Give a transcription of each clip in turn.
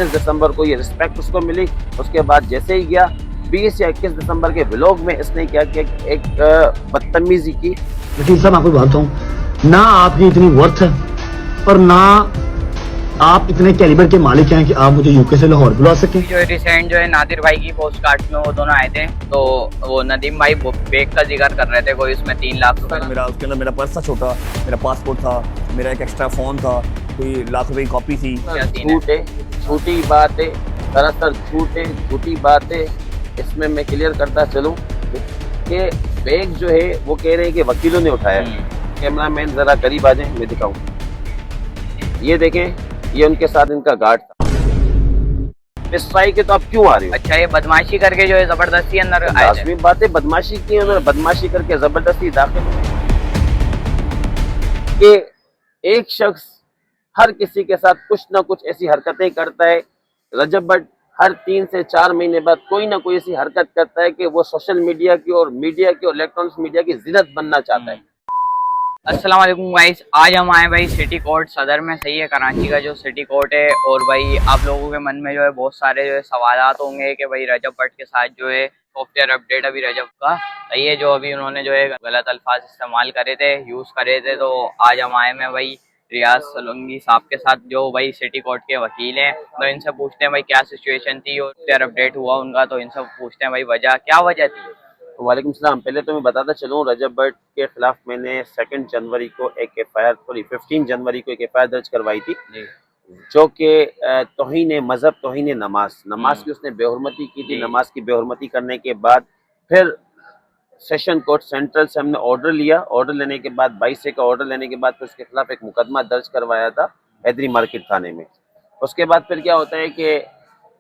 दिसंबर को ये रिस्पेक्ट उसको मिली। उसके बाद जैसे ही गया 20 या 21 दिसंबर के व्लॉग में इसने क्या किया कि एक बदतमीजी की। वकील साहब आपको बात हूँ ना, आपकी इतनी वर्थ है और ना आप इतने कैलिबर के मालिक हैं कि आप मुझे यूके से लाहौर बुला सकें। जो रिसेंट जो है नादिर भाई की पोस्ट कार्ड में वो दोनों आए थे, तो वो नदीम भाई बैग का जिक्र कर रहे थे, कोई उसमें 3 लाख रुपए मेरा उसके अंदर मेरा पर्स था छोटा, मेरा पासपोर्ट था, मेरा एक एक्स्ट्रा फोन था, कोई लाख रुपए की कॉपी थी। झूठ है, झूठी बात है, दरअसल झूठ है, झूठी बात है। इसमें मैं क्लियर करता चलूं कि बैग जो है वो कह रहे हैं कि वकीलों ने उठाया। कैमरामैन जरा करीब आ जाए, मैं दिखाऊं। ये देखें, ये उनके साथ इनका गार्ड था। स्ट्राइक है तो आप क्यों आ रहे हो? अच्छा, ये बदमाशी करके जो है जबरदस्ती अंदर आए थे। लाजमी बात है, बदमाशी की, उन्होंने बदमाशी करके जबरदस्ती दाखिल कि एक शख्स हर किसी के साथ कुछ ना कुछ ऐसी हरकतें करता है। रजब भट्ट हर 3 से 4 महीने बाद कोई ना कोई ऐसी हरकत करता है कि वो सोशल मीडिया की और इलेक्ट्रॉनिक्स मीडिया की जिन्नत बनना चाहता है। अस्सलाम वालेकुम गाइस, आज हम आए भाई सिटी कोर्ट सदर में, सही है, कराची का जो सिटी कोर्ट है। और भाई आप लोगों के मन में जो है बहुत सारे जो है सवालात होंगे कि भाई रजब भट्ट के साथ जो है सॉफ्टवेयर अपडेट अभी रजब का सही है, जो अभी उन्होंने जो है गलत अल्फाज इस्तेमाल करे थे, यूज़ करे थे। तो आज हम आए में भाई रियाज सोलंकी साहब के साथ, जो भाई सिटी कोर्ट के वकील हैं। तो इनसे पूछते हैं भाई क्या सिचुएशन थी और सॉफ्टवेयर अपडेट हुआ उनका, तो इनसे पूछते हैं भाई क्या वजह थी। वालेकुम सलाम। पहले तो मैं बताता चलूँ, रजब भट्ट के खिलाफ मैंने 2 जनवरी को एक एफआईआर, सॉरी 15 जनवरी को एक एफआईआर दर्ज करवाई थी, जो कि तौहीन मजहब, तौहीन नमाज की उसने बेहुरमती की थी। नमाज की बेहुरमती करने के बाद फिर सेशन कोर्ट सेंट्रल से हमने ऑर्डर लिया। ऑर्डर लेने के बाद 22 का ऑर्डर लेने के बाद फिर उसके खिलाफ एक मुकदमा दर्ज करवाया था हैदरी मार्केट थाने में। उसके बाद फिर क्या होता है कि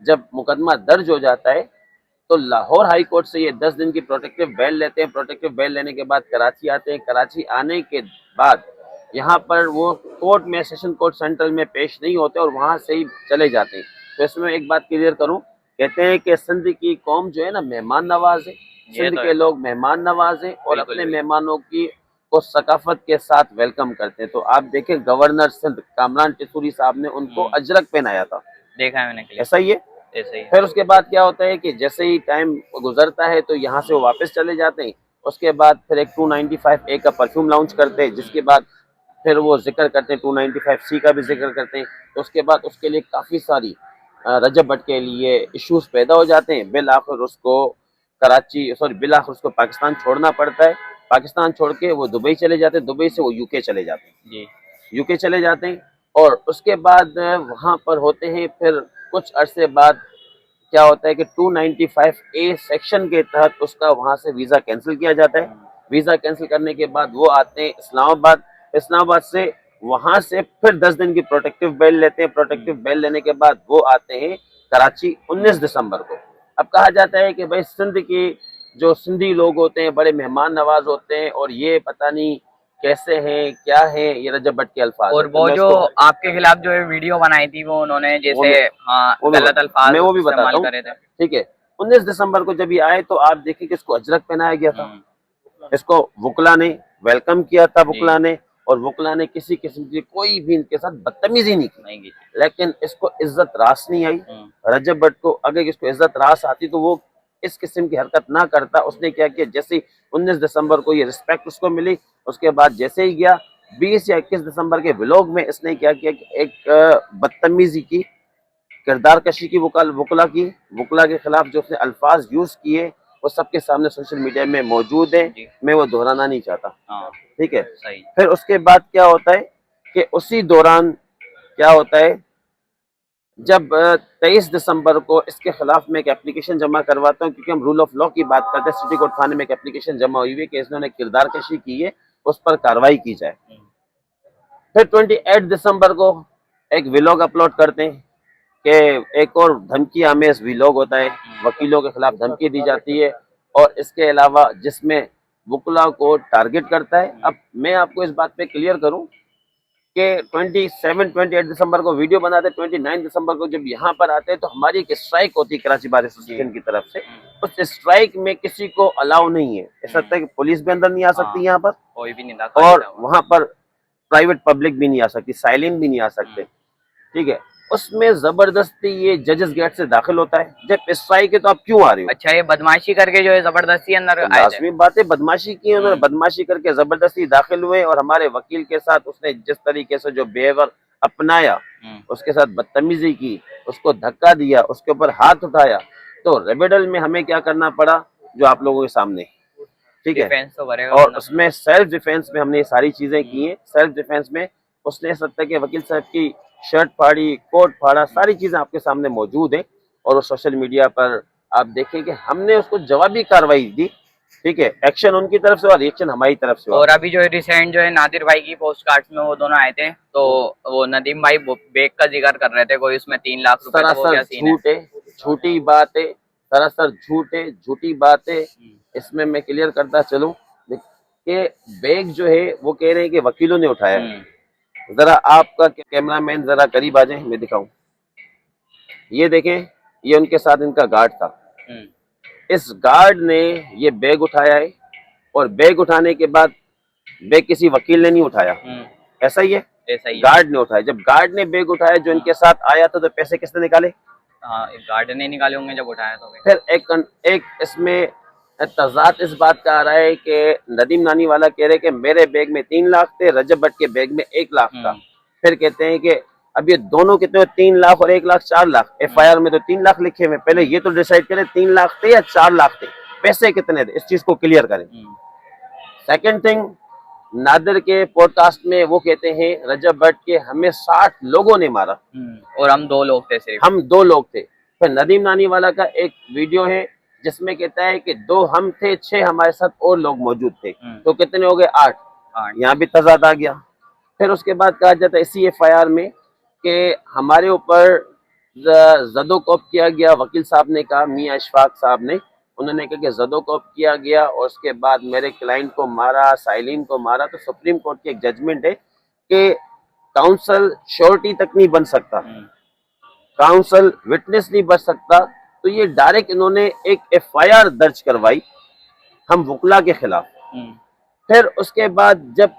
जब मुकदमा दर्ज हो जाता है तो लाहौर हाई कोर्ट से ये 10 दिन की प्रोटेक्टिव बेल लेते हैं। प्रोटेक्टिव बेल लेने के बाद कराची आते हैं। कराची आने के बाद यहाँ पर वो कोर्ट में, सेशन कोर्ट सेंट्रल में पेश नहीं होते और वहाँ से ही चले जाते हैं। तो इसमें एक बात क्लियर करूँ, कहते हैं कि सिंध की कौम जो है ना मेहमान नवाज है। सिंध के लोग मेहमान नवाज हैं और अपने मेहमानों की को सकाफत के साथ वेलकम करते हैं। तो आप देखें, गवर्नर सिंध कामरान टिसूरी साहब ने उनको अजरक पहनाया था, देखा है मैंने, ऐसा ही है। फिर उसके बाद क्या होता है कि जैसे ही टाइम गुजरता है तो यहाँ से वो वापस चले जाते हैं। उसके बाद फिर एक 295A का परफ्यूम लॉन्च करते हैं, जिसके बाद फिर वो जिक्र करते हैं 295C का भी जिक्र करते हैं। तो उसके बाद उसके लिए काफ़ी सारी रजब भट्ट के लिए इश्यूज पैदा हो जाते हैं। बिल आखिर उसको पाकिस्तान छोड़ना पड़ता है। पाकिस्तान छोड़ के वो दुबई चले जाते हैं, दुबई से वो यूके चले जाते हैं जी, यूके चले जाते हैं। और उसके बाद वहाँ पर होते हैं, फिर कुछ अरसे बाद क्या होता है कि 295A सेक्शन के तहत उसका वहाँ से वीज़ा कैंसिल किया जाता है। वीज़ा कैंसिल करने के बाद वो आते हैं इस्लामाबाद। इस्लामाबाद से वहाँ से फिर 10 दिन की प्रोटेक्टिव बेल लेते हैं। प्रोटेक्टिव बेल लेने के बाद वो आते हैं कराची 19 दिसंबर को। अब कहा जाता है कि भाई सिंध की जो सिंधी लोग होते हैं बड़े मेहमान नवाज होते हैं और ये पता नहीं कैसे हैं, क्या है, ये रजब भट्ट के अल्फाज। और वो जो आपके खिलाफ जो है वीडियो बनाई थी वो उन्होंने जैसे गलत अल्फाज मैं वो भी बताता हूँ, करे थे, ठीक है। 19 दिसंबर को जब ये आए तो आप देखिए कि इसको अजरक पहनाया गया था। इसको वुकला ने वेलकम किया था, वुकला ने, और वुकला ने किसी किस्म की कोई भी इनके साथ बदतमीजी नहीं की। लेकिन इसको इज्जत रास नहीं आई रजब भट्ट को। अगर इसको इज्जत रास आती तो वो इस किस्म की हरकत ना करता। उसने क्या किया, जैसे 19 दिसंबर को ये रिस्पेक्ट उसको मिली, उसके बाद जैसे ही गया 20 या 21 दिसंबर के व्लॉग में इसने क्या किया कि एक बदतमीजी की, किरदार कशी की, वुकला के खिलाफ जो उसने अल्फाज यूज किए वो सबके सामने सोशल मीडिया में मौजूद है। मैं वो दोहराना नहीं चाहता, ठीक है। फिर उसके बाद क्या होता है कि उसी दौरान क्या होता है, जब 23 दिसंबर को इसके खिलाफ मैं एक एप्लीकेशन जमा करवाता हूँ, क्योंकि हम रूल ऑफ लॉ की बात करते हैं। सिटी कोर्ट थाने में एक एप्लीकेशन जमा हुई है कि इन्होंने किरदार कशी की है, उस पर कार्रवाई की जाए। फिर 28 दिसंबर को एक व्लॉग अपलोड करते हैं कि एक और धमकी आमेज व्लॉग होता है, वकीलों के खिलाफ धमकी दी जाती है और इसके अलावा जिसमें वुकला को टारगेट करता है। अब मैं आपको इस बात पे क्लियर करूं कि 28 दिसंबर को वीडियो बनाते, 29 दिसंबर को जब यहाँ पर आते हैं तो हमारी एक स्ट्राइक होती है कराची बार एसोसिएशन की तरफ से। उस स्ट्राइक में किसी को अलाउ नहीं है, ऐसा लगता है कि पुलिस भी अंदर नहीं आ सकती यहाँ पर, कोई भी नहीं, और वहाँ पर प्राइवेट पब्लिक भी नहीं आ सकती, साइलेंट भी नहीं आ सकते, ठीक है। उसमें जबरदस्ती ये जजेस गेट से दाखिल होता है। जब स्ट्राइक है तो आप क्यों आ रहे हो? अच्छा, ये बदमाशी करके जो है जबरदस्ती अंदर तो आए थे। लाजमी बात है, बदमाशी की उन्होंने, बदमाशी करके जबरदस्ती दाखिल हुए और हमारे वकील के साथ उसने जिस तरीके से जो बिहेवियर अपनाया, उसके साथ बदतमीजी की, उसको धक्का दिया, उसके ऊपर हाथ उठाया, तो रेबेडल में हमें क्या करना पड़ा जो आप लोगों के सामने, ठीक है। डिफेंस तो करेगा और बंदा। उसमें सेल्फ डिफेंस में हमने ये सारी चीजें की हैं। सेल्फ डिफेंस में उसने इस हद तक के वकील साहब की शर्ट फाड़ी, कोट फाड़ा, सारी चीजें आपके सामने मौजूद हैं। और वो सोशल मीडिया पर आप देखें कि हमने उसको जवाबी कार्रवाई दी, ठीक है। एक्शन उनकी तरफ से और रिएक्शन हमारी तरफ से हुआ। और अभी जो है रिसेंट जो है नादिर भाई की पोस्ट कार्ड्स में वो दोनों आए थे, तो वो नदीम भाई बेग का जिक्र कर रहे थे, कोई उसमें 3 लाख रुपए, तो वो क्या सरासर सीन है? झूठ है, झूठी बात है, सरासर झूठ है, झूठी बात है। इसमें मैं क्लियर करता चलूं कि बैग जो है वो कह रहे हैं कि वकीलों ने उठाया है। जरा आपका कैमरामैन जरा करीब आ जाए, मैं दिखाऊं। ये देखें, ये उनके साथ इनका गार्ड था। इस गार्ड ने ये बैग उठाया है और बैग उठाने के बाद बैग किसी वकील ने नहीं उठाया, ऐसा ही है, ऐसा ही है। गार्ड ने उठाया। जब गार्ड ने बैग उठाया जो इनके साथ आया था, तो पैसे किसने निकाले? हाँ, एक गार्ड ने निकाले होंगे जब उठाया तो। फिर एक इसमें तजाद इस बात का आ रहा है कि नदीम नानी वाला कह रहे कि मेरे बैग में 3 लाख थे, रजब भट्ट के बैग में 1 लाख था। फिर कहते हैं कि अब ये दोनों कितने, 3 लाख और 1 लाख, 4 लाख। FIR में तो 3 लाख लिखे हुए, पहले ये तो डिसाइड करें 3 लाख थे या 4 लाख थे, पैसे कितने थे, इस चीज को क्लियर करें। सेकंड थिंग, नादिर के पॉडकास्ट में वो कहते हैं रजब भट्ट के हमें 60 लोगों ने मारा और हम 2 लोग थे सिर्फ। हम 2 लोग थे। फिर नदीम नानी वाला का एक वीडियो है जिसमें कहता है कि 2 हम थे, 6 हमारे साथ और लोग मौजूद थे, तो कितने हो गए? 8। यहाँ भी तजाद आ गया। फिर उसके बाद कहा जाता है इसी FIR में कि हमारे ऊपर जदोकोप किया गया। वकील साहब ने कहा, मियां अशफाक साहब ने, उन्होंने कहा कि जदोकोप किया गया और उसके बाद मेरे क्लाइंट को मारा, साइलिन को मारा। तो सुप्रीम कोर्ट की एक जजमेंट है कि काउंसल श्योरिटी तक नहीं बन सकता, काउंसल विटनेस नहीं बच सकता। तो ये डायरेक्ट इन्होंने एक FIR दर्ज करवाई हम वकला के खिलाफ। फिर उसके बाद जब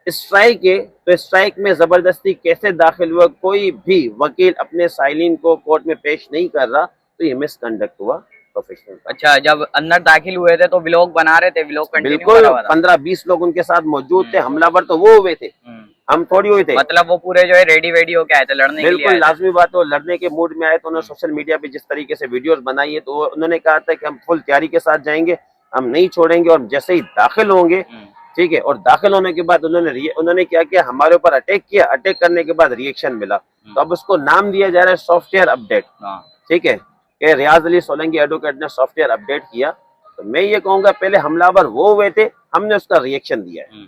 स्ट्राइक है, तो स्ट्राइक में जबरदस्ती कैसे दाखिल हुआ, कोई भी वकील अपने साइलिन को कोर्ट में पेश नहीं कर रहा, तो ये मिसकंडक्ट हुआ प्रोफेशनल। अच्छा, जब अंदर दाखिल हुए थे तो व्लॉग बना रहे थे, व्लॉग कंटिन्यू बिल्कुल, करा हुआ था। 15-20 लोग उनके साथ मौजूद थे। हमलावर तो वो हुए थे, हम थोड़ी हुए थे। मतलब वो पूरे जो है रेडी वेडी होके आए थे लड़ने के लिए? बिल्कुल लाजमी बात है, लड़ने के मूड में आए। तो उन्होंने सोशल मीडिया पे जिस तरीके से वीडियोस बनाई है, तो उन्होंने कहा था कि हम फुल तैयारी के साथ जाएंगे, हम नहीं छोड़ेंगे। और जैसे ही दाखिल होंगे, ठीक है, और दाखिल होने के बाद उन्होंने क्या किया, हमारे ऊपर अटैक किया। अटैक करने के बाद रिएक्शन मिला, तो अब उसको नाम दिया जा रहा है सॉफ्टवेयर अपडेट, ठीक है, कि रियाज अली सोलंकी एडवोकेट ने सॉफ्टवेयर अपडेट किया। तो मैं ये कहूंगा पहले हमलावर वो हुए थे, हमने उसका रिएक्शन दिया है।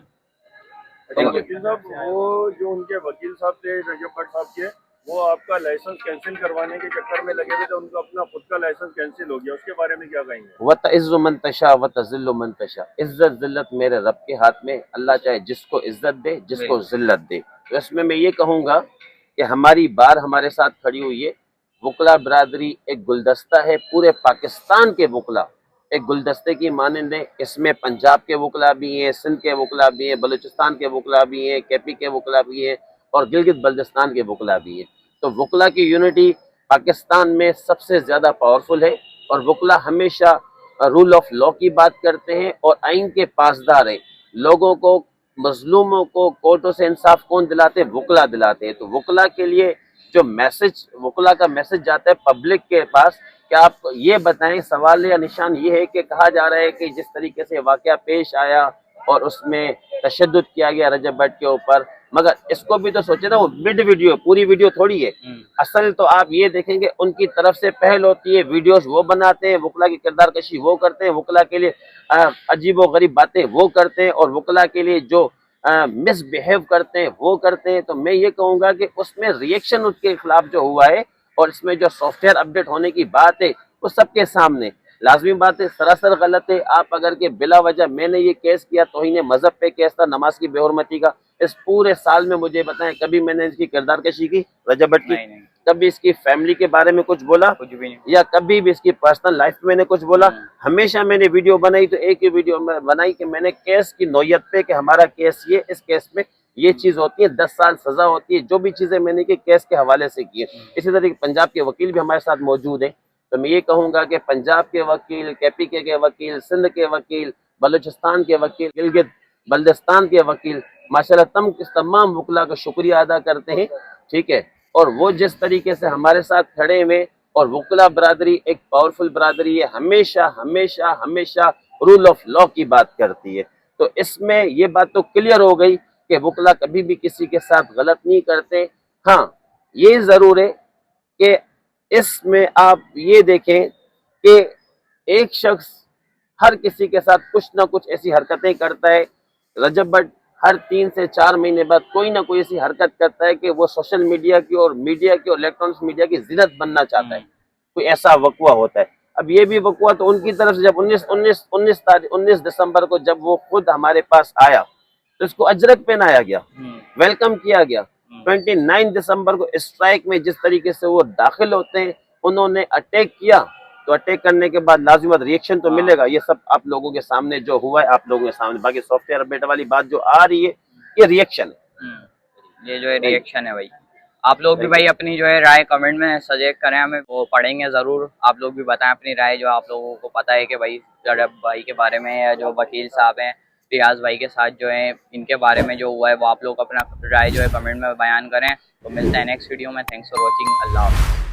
वकील साहब, वो जो उनके वकील साहब थे रजब भट्ट साहब के, वो आपका लाइसेंस कैंसिल करवाने के चक्कर में लगे हुए थे, उनका अपना खुद का लाइसेंस कैंसिल हो गया, उसके बारे में क्या कहेंगे? वतइज़्ज़ु मन तशा वतज़िल्लु मन तशा, इज्जत जिल्लत मेरे रब के हाथ में। अल्लाह चाहे जिसको इज्जत दे, जिसको जिल्लत दे। तो इसमें मैं ये कहूँगा कि हमारी बार हमारे साथ खड़ी हुई है। वकला बरादरी एक गुलदस्ता है, पूरे पाकिस्तान के वकला एक गुलदस्ते की मानंद है। इसमें पंजाब के वकला भी हैं, सिंध के वकला भी हैं, बलूचिस्तान के वकला भी हैं, KP के वकला भी हैं और गिलगित बल्तिस्तान के वकला भी हैं। तो वकला की यूनिटी पाकिस्तान में सबसे ज़्यादा पावरफुल है और वकला हमेशा रूल ऑफ लॉ की बात करते हैं और आइन के पासदार हैं। लोगों को, मजलूमों को कोर्टों से इंसाफ कौन दिलाते हैं? वकला दिलाते हैं। तो वकला के लिए जो मैसेज, वकला का मैसेज जाता है पब्लिक के पास कि आप ये बताएं, सवाल या निशान ये है कि कहा जा रहा है कि जिस तरीके से वाकया पेश आया और उसमें तशद्दुद किया गया रजब भट्ट के ऊपर, मगर इसको भी तो सोचे ना, वो मिड वीडियो, पूरी वीडियो थोड़ी है। असल तो आप ये देखेंगे उनकी तरफ से पहल होती है, वीडियोस वो बनाते हैं, वकला की किरदार कशी वो करते हैं, वकला के लिए अजीब व गरीब बातें वो करते हैं और वकला के लिए जो मिसबिहेव करते हैं वो करते हैं। तो मैं ये कहूँगा कि उसमें रिएक्शन उसके खिलाफ जो हुआ है और इसमें जो सॉफ्टवेयर अपडेट होने की बात है वो सबके सामने लाजमी बात है, सरासर गलत है। आप अगर के बिला वजह मैंने ये केस किया, तौहीन मजहब पे केस था, नमाज की बेहुरमती का, इस पूरे साल में मुझे बताएं कभी मैंने इसकी किरदार कशी की रजब भट्ट की? नहीं। कभी इसकी फैमिली के बारे में कुछ बोला? कुछ भी नहीं। या कभी भी इसकी पर्सनल लाइफ में मैंने कुछ बोला? हमेशा मैंने वीडियो बनाई तो एक ही वीडियो में बनाई कि मैंने केस की नौयत पे कि हमारा केस ये, इस केस में ये चीज होती है, 10 साल सजा होती है। जो भी चीजें मैंने की केस के हवाले से की है। इसी तरह पंजाब के वकील भी हमारे साथ मौजूद हैं। तो मैं ये कहूंगा कि पंजाब के वकील, KPK के वकील, सिंध के वकील, बलूचिस्तान के वकील, गिलगित बल्दिस्तान के वकील, माशाल्लाह तमाम वकला का शुक्रिया अदा करते हैं, ठीक है। और वो जिस तरीके से हमारे साथ खड़े हुए, और वकला बरादरी एक पावरफुल बरादरी है, हमेशा हमेशा हमेशा रूल ऑफ लॉ की बात करती है। तो इसमें ये बात तो क्लियर हो गई कि वकला कभी भी किसी के साथ गलत नहीं करते। हाँ, ये जरूर है कि इसमें आप ये देखें कि एक शख्स हर किसी के साथ कुछ ना कुछ ऐसी हरकतें करता है। रजब भट्ट हर 3 से 4 महीने बाद कोई ना कोई ऐसी हरकत करता है कि वो सोशल मीडिया की और इलेक्ट्रॉनिक्स मीडिया की जिन्नत बनना चाहता है। कोई ऐसा वकवा होता है। अब ये भी वकवा तो उनकी तरफ से, जब 19 दिसंबर को जब वो खुद हमारे पास आया तो इसको अजरक पहनाया गया, वेलकम किया गया। 29 दिसंबर को स्ट्राइक में जिस तरीके से वो दाखिल होते हैं, उन्होंने अटैक किया, तो अटैक करने के बाद लाजिमत रिएक्शन तो मिलेगा। ये सब आप लोगों के सामने जो हुआ है, आप लोगों के सामने, बाकी सॉफ्टवेयर अपडेट वाली बात जो आ रही है, ये रिएक्शन है। ये जो है रिएक्शन है भाई। आप लोग भी भाई अपनी जो है राय कमेंट में सजेस्ट करें, हमें वो पढ़ेंगे ज़रूर। आप लोग भी बताएं अपनी राय, जो आप लोगों को पता है कि भाई रजब भाई के बारे में, या जो वकील साहब हैं रियाज भाई के साथ जो है, इनके बारे में जो हुआ है वो आप लोग अपना राय जो है कमेंट में बयान करें। तो मिलते हैं नेक्स्ट वीडियो में। Thanks for watching. अल्लाह हाफ़िज़।